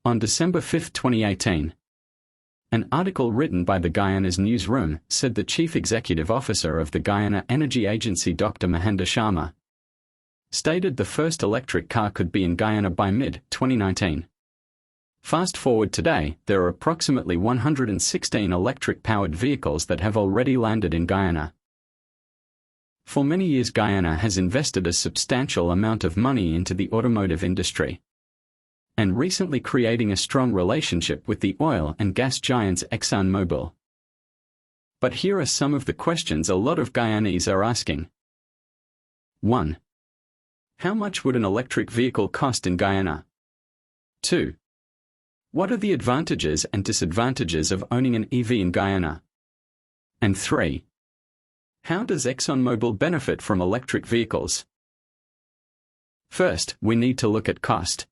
On December 5, 2018, an article written by the Guyana's Newsroom said the Chief Executive Officer of the Guyana Energy Agency, Dr. Mahender Sharma, stated the first electric car could be in Guyana by mid-2019. Fast forward today, there are approximately 116 electric-powered vehicles that have already landed in Guyana. For many years, Guyana has invested a substantial amount of money into the automotive industry, and recently creating a strong relationship with the oil and gas giants Exxon Mobil. But here are some of the questions a lot of Guyanese are asking. 1. How much would an electric vehicle cost in Guyana? 2. What are the advantages and disadvantages of owning an EV in Guyana? And 3. How does ExxonMobil benefit from electric vehicles? First, we need to look at cost.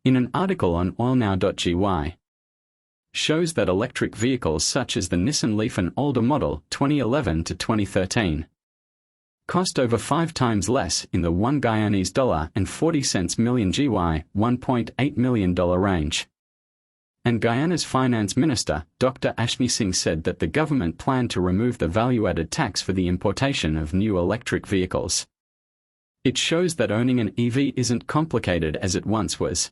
In an article on oilnow.gy, shows that electric vehicles such as the Nissan Leaf and older model 2011 to 2013 cost over 5 times less in the $1 Guyanese and 40 cents million GY, $1.8 million range. And Guyana's Finance Minister, Dr. Ashmi Singh, said that the government planned to remove the value-added tax for the importation of new electric vehicles. It shows that owning an EV isn't complicated as it once was.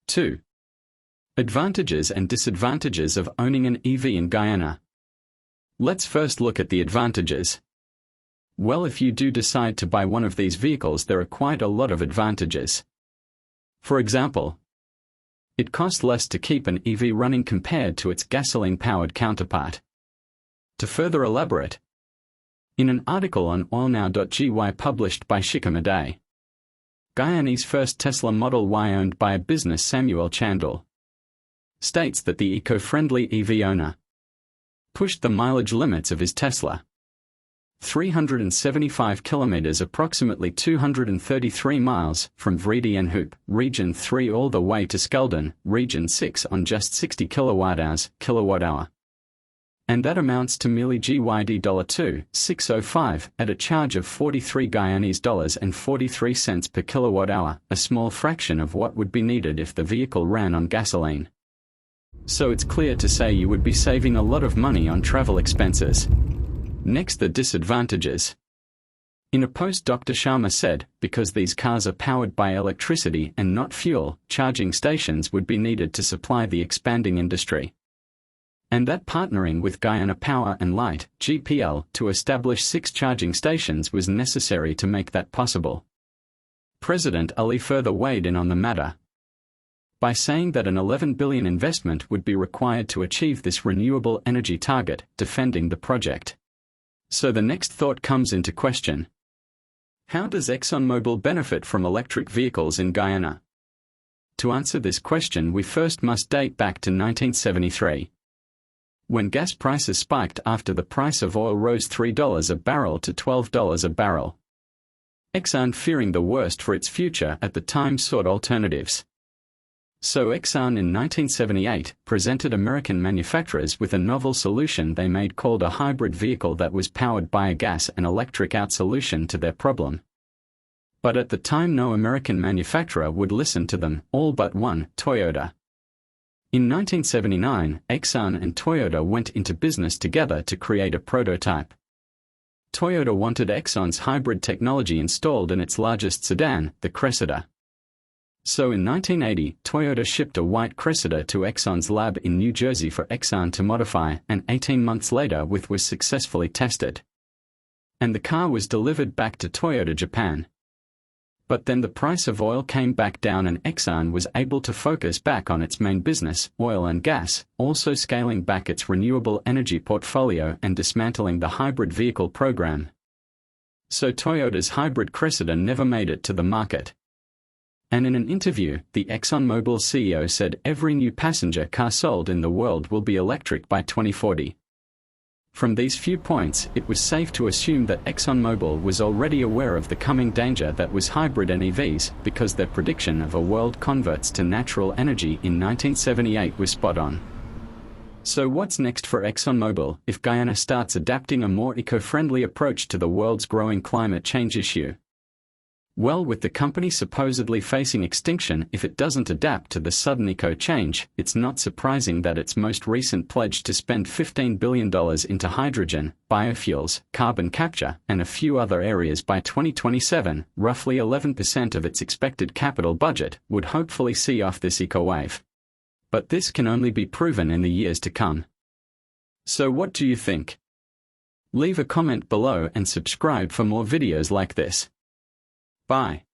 2. Advantages and disadvantages of owning an EV in Guyana. Let's first look at the advantages. Well, if you do decide to buy one of these vehicles, there are quite a lot of advantages. For example, it costs less to keep an EV running compared to its gasoline-powered counterpart. To further elaborate, in an article on oilnow.gy published by Shikamaday, Guyanese's first Tesla Model Y, owned by a business Samuel Chandel, states that the eco-friendly EV owner pushed the mileage limits of his Tesla 375 kilometers, approximately 233 miles, from Vrede and Hoop, Region 3 all the way to Skeldon, Region 6, on just 60 kilowatt-hour. And that amounts to merely GYD $2,605 at a charge of 43 Guyanese dollars and 43 cents per kilowatt-hour, a small fraction of what would be needed if the vehicle ran on gasoline. So it's clear to say you would be saving a lot of money on travel expenses. Next, the disadvantages. In a post, Dr. Sharma said, because these cars are powered by electricity and not fuel, charging stations would be needed to supply the expanding industry. And that partnering with Guyana Power and Light, GPL, to establish 6 charging stations was necessary to make that possible. President Ali further weighed in on the matter by saying that an $11 billion investment would be required to achieve this renewable energy target, defending the project. So the next thought comes into question. How does ExxonMobil benefit from electric vehicles in Guyana? To answer this question, we first must date back to 1973. When gas prices spiked after the price of oil rose $3 a barrel to $12 a barrel. Exxon, fearing the worst for its future at the time, sought alternatives. So Exxon in 1978 presented American manufacturers with a novel solution they made called a hybrid vehicle that was powered by a gas and electric out solution to their problem. But at the time no American manufacturer would listen to them, all but one, Toyota. In 1979, Exxon and Toyota went into business together to create a prototype. Toyota wanted Exxon's hybrid technology installed in its largest sedan, the Cressida. So in 1980, Toyota shipped a white Cressida to Exxon's lab in New Jersey for Exxon to modify, and 18 months later was successfully tested. And the car was delivered back to Toyota Japan. But then the price of oil came back down and Exxon was able to focus back on its main business, oil and gas, also scaling back its renewable energy portfolio and dismantling the hybrid vehicle program. So Toyota's hybrid Cressida never made it to the market. And in an interview, the ExxonMobil CEO said every new passenger car sold in the world will be electric by 2040. From these few points, it was safe to assume that ExxonMobil was already aware of the coming danger that was hybrid and EVs, because their prediction of a world converts to natural energy in 1978 was spot on. So what's next for ExxonMobil if Guyana starts adapting a more eco-friendly approach to the world's growing climate change issue? Well, with the company supposedly facing extinction if it doesn't adapt to the sudden eco-change, it's not surprising that its most recent pledge to spend $15 billion into hydrogen, biofuels, carbon capture, and a few other areas by 2027, roughly 11% of its expected capital budget, would hopefully see off this eco-wave. But this can only be proven in the years to come. So what do you think? Leave a comment below and subscribe for more videos like this. Bye.